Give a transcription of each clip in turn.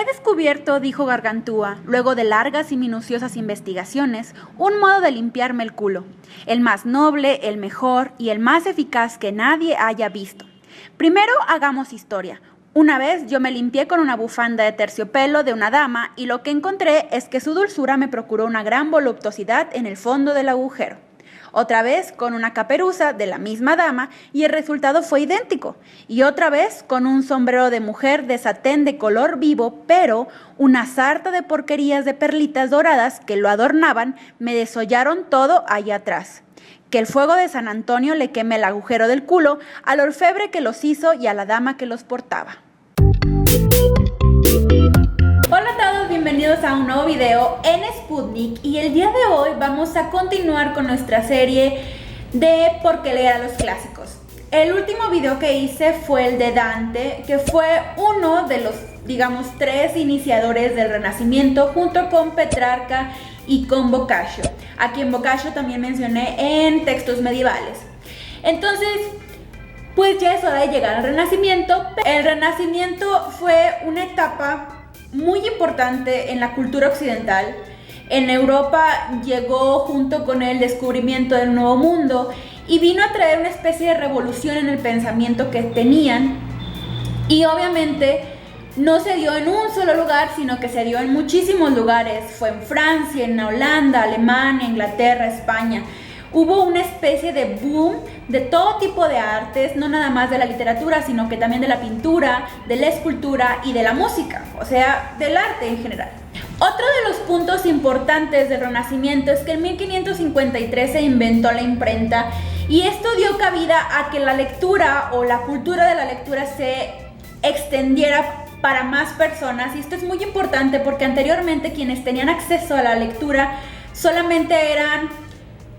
descubierto, dijo Gargantúa, luego de largas y minuciosas investigaciones, un modo de limpiarme el culo, el más noble, el mejor y el más eficaz que nadie haya visto. Primero hagamos historia. Una vez yo me limpié con una bufanda de terciopelo de una dama y lo que encontré es que su dulzura me procuró una gran voluptuosidad en el fondo del agujero. Otra vez con una caperuza de la misma dama y el resultado fue idéntico. Y otra vez con un sombrero de mujer de satén de color vivo, pero una sarta de porquerías de perlitas doradas que lo adornaban me desollaron todo allá atrás. Que el fuego de San Antonio le queme el agujero del culo al orfebre que los hizo y a la dama que los portaba. Hola a todos, bienvenidos a un nuevo video en Sputnik y el día de hoy vamos a continuar con nuestra serie de por qué leer a los clásicos. El último video que hice fue el de Dante, que fue uno de los, digamos, 3 iniciadores del Renacimiento junto con Petrarca y con Boccaccio, a quien Boccaccio también mencioné en textos medievales. Entonces, pues ya es hora de llegar al Renacimiento. El Renacimiento fue una etapa muy importante en la cultura occidental. En Europa llegó junto con el descubrimiento del Nuevo Mundo y vino a traer una especie de revolución en el pensamiento que tenían, y obviamente no se dio en un solo lugar, sino que se dio en muchísimos lugares. Fue en Francia, en Holanda, Alemania, Inglaterra, España. Hubo una especie de boom de todo tipo de artes, no nada más de la literatura, sino que también de la pintura, de la escultura y de la música, o sea, del arte en general. Otro de los puntos importantes del Renacimiento es que en 1553 se inventó la imprenta y esto dio cabida a que la lectura o la cultura de la lectura se extendiera para más personas, y esto es muy importante porque anteriormente quienes tenían acceso a la lectura solamente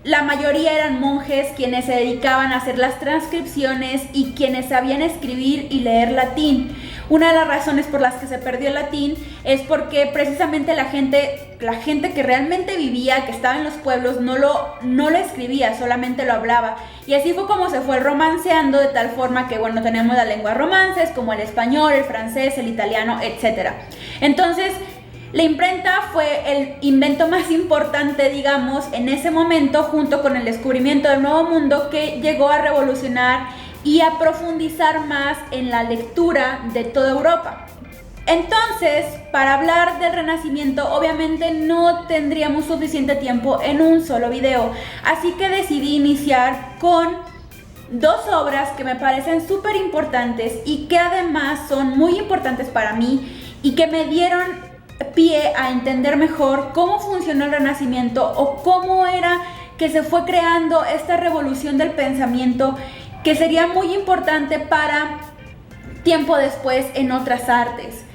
la mayoría eran monjes quienes se dedicaban a hacer las transcripciones y quienes sabían escribir y leer latín. Una de las razones por las que se perdió el latín es porque precisamente la gente que realmente vivía, que estaba en los pueblos, no lo escribía, solamente lo hablaba. Y así fue como se fue romanceando, de tal forma que, bueno, tenemos las lenguas romances como el español, el francés, el italiano, etc. Entonces, la imprenta fue el invento más importante, digamos, en ese momento, junto con el descubrimiento del Nuevo Mundo, que llegó a revolucionar y a profundizar más en la lectura de toda Europa. Entonces, para hablar del Renacimiento, obviamente no tendríamos suficiente tiempo en un solo video, así que decidí iniciar con 2 obras que me parecen súper importantes y que además son muy importantes para mí y que me dieron pie a entender mejor cómo funcionó el Renacimiento o cómo era que se fue creando esta revolución del pensamiento que sería muy importante para tiempo después en otras artes.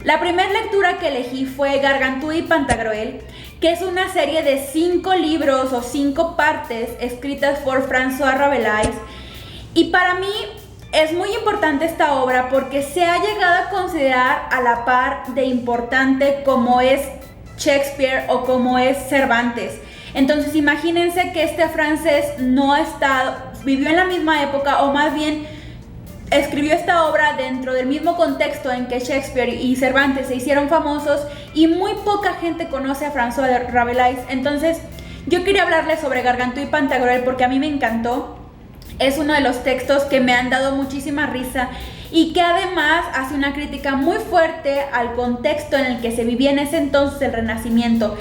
La primera lectura que elegí fue Gargantúa y Pantagruel, que es una serie de 5 libros o 5 partes escritas por François Rabelais, y para mí es muy importante esta obra porque se ha llegado a considerar a la par de importante como es Shakespeare o como es Cervantes. Entonces imagínense que este francés vivió en la misma época, o más bien escribió esta obra dentro del mismo contexto en que Shakespeare y Cervantes se hicieron famosos, y muy poca gente conoce a François Rabelais. Entonces yo quería hablarles sobre Gargantúa y Pantagruel porque a mí me encantó. Es uno de los textos que me han dado muchísima risa y que además hace una crítica muy fuerte al contexto en el que se vivía en ese entonces el Renacimiento.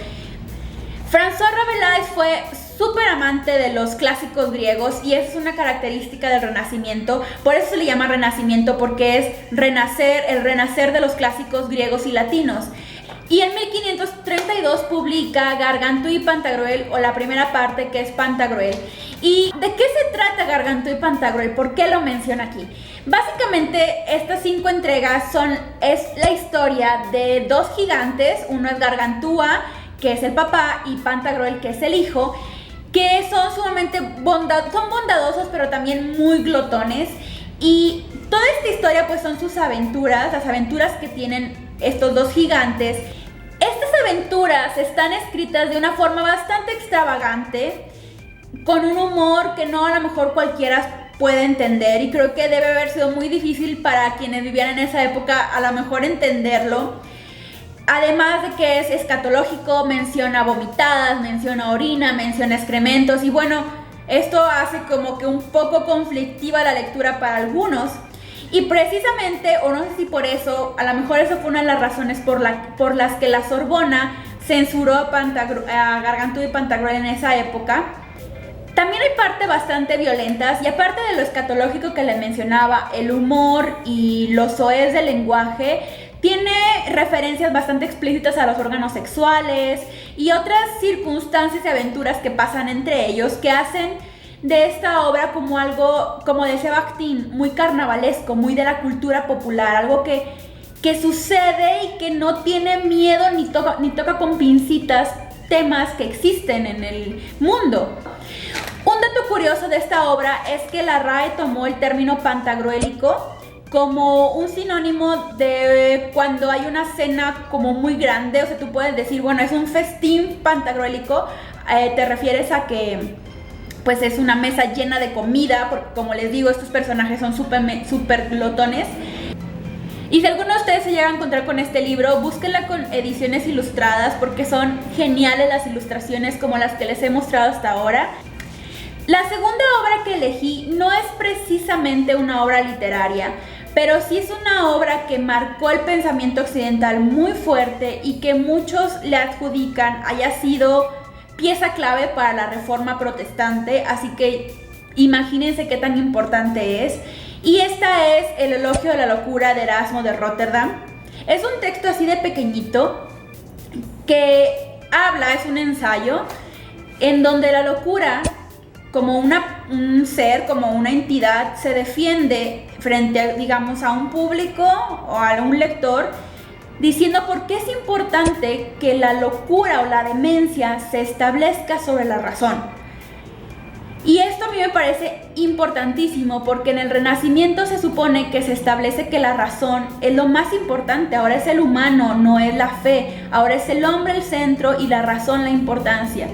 François Rabelais fue súper amante de los clásicos griegos y es una característica del Renacimiento. Por eso se le llama Renacimiento, porque es el renacer de los clásicos griegos y latinos. Y en 1532 publica Gargantúa y Pantagruel, o la primera parte, que es Pantagruel. ¿Y de qué se trata Gargantúa y Pantagruel? ¿Por qué lo menciona aquí? Básicamente estas 5 entregas es la historia de 2 gigantes. Uno es Gargantúa, que es el papá, y Pantagruel, que es el hijo, que son sumamente bondadosos, pero también muy glotones. Y toda esta historia pues son sus aventuras, las aventuras que tienen estos 2 gigantes. Estas aventuras están escritas de una forma bastante extravagante, con un humor que no a lo mejor cualquiera puede entender, y creo que debe haber sido muy difícil para quienes vivían en esa época a lo mejor entenderlo. Además de que es escatológico, menciona vomitadas, menciona orina, menciona excrementos y bueno, esto hace como que un poco conflictiva la lectura para algunos. Y precisamente, o no sé si por eso, a lo mejor eso fue una de las razones por las que la Sorbona censuró a Gargantúa y Pantagruel en esa época. También hay partes bastante violentas y aparte de lo escatológico que les mencionaba, el humor y los soez del lenguaje, tiene referencias bastante explícitas a los órganos sexuales y otras circunstancias y aventuras que pasan entre ellos que hacen de esta obra como algo, como decía Bakhtin, muy carnavalesco, muy de la cultura popular, algo que sucede y que no tiene miedo ni toca con pincitas temas que existen en el mundo. Un dato curioso de esta obra es que la RAE tomó el término pantagruélico como un sinónimo de cuando hay una cena como muy grande, o sea, tú puedes decir, bueno, es un festín pantagruélico, te refieres a que pues es una mesa llena de comida, porque como les digo, estos personajes son súper glotones. Y si alguno de ustedes se llega a encontrar con este libro, búsquenla con ediciones ilustradas porque son geniales las ilustraciones como las que les he mostrado hasta ahora. La segunda obra que elegí no es precisamente una obra literaria, pero sí es una obra que marcó el pensamiento occidental muy fuerte y que muchos le adjudican haya sido pieza clave para la Reforma Protestante, así que imagínense qué tan importante es. Y esta es El elogio de la locura de Erasmo de Rotterdam. Es un texto así de pequeñito que habla, es un ensayo, en donde la locura, como un ser, como una entidad, se defiende frente, digamos, a un público o a un lector, diciendo por qué es importante que la locura o la demencia se establezca sobre la razón. Y esto a mí me parece importantísimo porque en el Renacimiento se supone que se establece que la razón es lo más importante. Ahora es el humano, no es la fe. Ahora es el hombre el centro y la razón la importancia.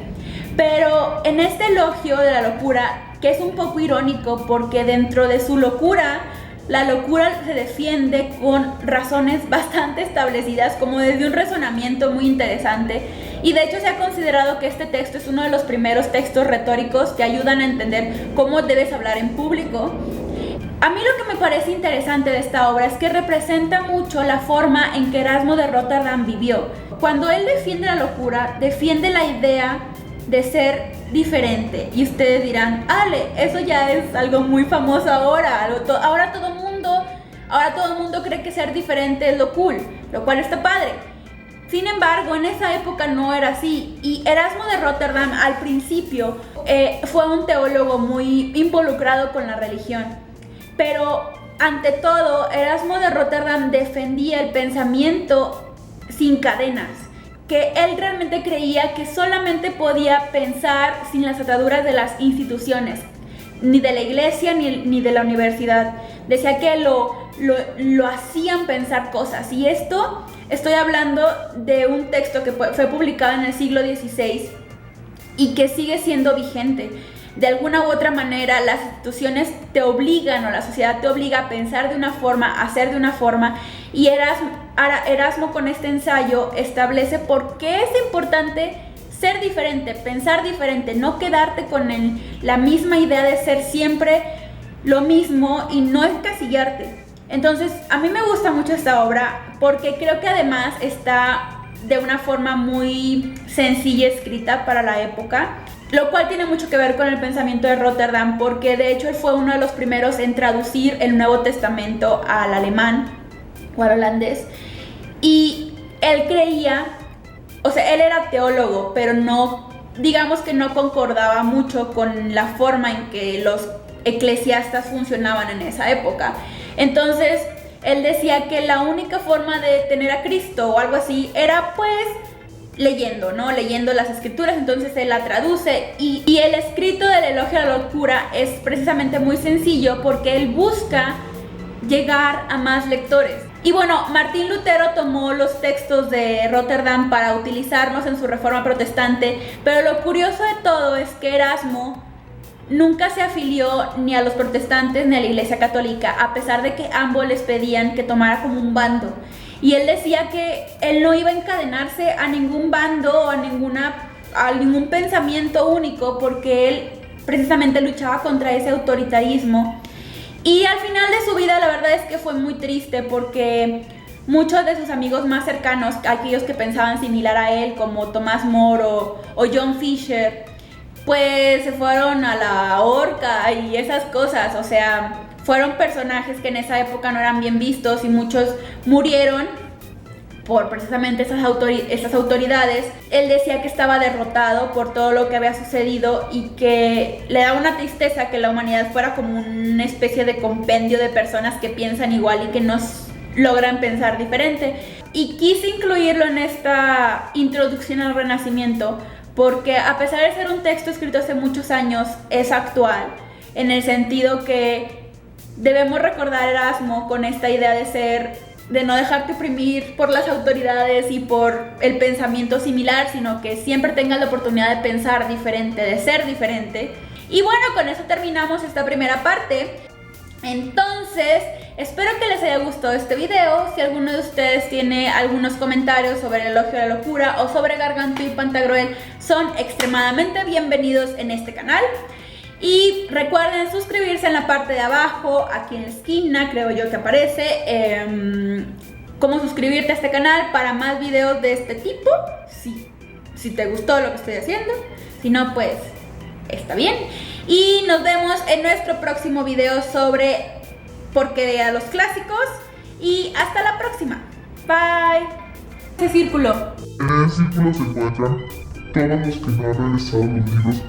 Pero en este elogio de la locura, que es un poco irónico porque dentro de su locura, la locura se defiende con razones bastante establecidas, como desde un razonamiento muy interesante. Y de hecho se ha considerado que este texto es uno de los primeros textos retóricos que ayudan a entender cómo debes hablar en público. A mí lo que me parece interesante de esta obra es que representa mucho la forma en que Erasmo de Rotterdam vivió. Cuando él defiende la locura, defiende la idea de ser diferente. Y ustedes dirán, Ale, eso ya es algo muy famoso ahora. Ahora todo el mundo cree que ser diferente es lo cool, lo cual está padre. Sin embargo, en esa época no era así. Y Erasmo de Rotterdam al principio fue un teólogo muy involucrado con la religión. Pero ante todo, Erasmo de Rotterdam defendía el pensamiento sin cadenas, que él realmente creía que solamente podía pensar sin las ataduras de las instituciones, ni de la iglesia ni de la universidad. Decía que lo hacían pensar cosas. Y esto, estoy hablando de un texto que fue publicado en el siglo XVI y que sigue siendo vigente. De alguna u otra manera, las instituciones te obligan, o la sociedad te obliga a pensar de una forma, a hacer de una forma. Y Erasmo con este ensayo establece por qué es importante ser diferente, pensar diferente, no quedarte con la misma idea de ser siempre lo mismo y no encasillarte. Entonces, a mí me gusta mucho esta obra porque creo que además está de una forma muy sencilla escrita para la época, lo cual tiene mucho que ver con el pensamiento de Rotterdam, porque de hecho él fue uno de los primeros en traducir el Nuevo Testamento al alemán o al holandés. Y él creía, o sea, él era teólogo, pero no, digamos que no concordaba mucho con la forma en que los eclesiastas funcionaban en esa época. Entonces, él decía que la única forma de tener a Cristo o algo así era pues leyendo, ¿no? Leyendo las escrituras. Entonces él la traduce y el escrito del elogio a la locura es precisamente muy sencillo porque él busca llegar a más lectores. Y bueno, Martín Lutero tomó los textos de Rotterdam para utilizarlos en su Reforma Protestante, pero lo curioso de todo es que Erasmo nunca se afilió ni a los protestantes ni a la Iglesia Católica, a pesar de que ambos les pedían que tomara como un bando. y él decía que él no iba a encadenarse a ningún bando o a ningún pensamiento único, porque él precisamente luchaba contra ese autoritarismo. Y al final de su vida la verdad es que fue muy triste, porque muchos de sus amigos más cercanos, aquellos que pensaban similar a él, como Thomas More o John Fisher, pues se fueron a la horca y esas cosas. O sea, fueron personajes que en esa época no eran bien vistos, y muchos murieron por precisamente esas autoridades. Él decía que estaba derrotado por todo lo que había sucedido, y que le daba una tristeza que la humanidad fuera como una especie de compendio de personas que piensan igual y que no logran pensar diferente. Y quise incluirlo en esta introducción al Renacimiento porque, a pesar de ser un texto escrito hace muchos años, es actual, en el sentido que debemos recordar a Erasmo con esta idea de no dejarte oprimir por las autoridades y por el pensamiento similar, sino que siempre tengas la oportunidad de pensar diferente, de ser diferente. Y bueno, con eso terminamos esta primera parte. Entonces, espero que les haya gustado este video. Si alguno de ustedes tiene algunos comentarios sobre el elogio de la locura o sobre Gargantúa y Pantagruel, son extremadamente bienvenidos en este canal. Y recuerden suscribirse en la parte de abajo, aquí en la esquina, creo yo que aparece, cómo suscribirte a este canal para más videos de este tipo, si te gustó lo que estoy haciendo. Si no, pues está bien. Y nos vemos en nuestro próximo video sobre por qué leer a los clásicos. Y hasta la próxima. Bye. Ese círculo. En ese círculo se encuentran todos los que no han regresado los libros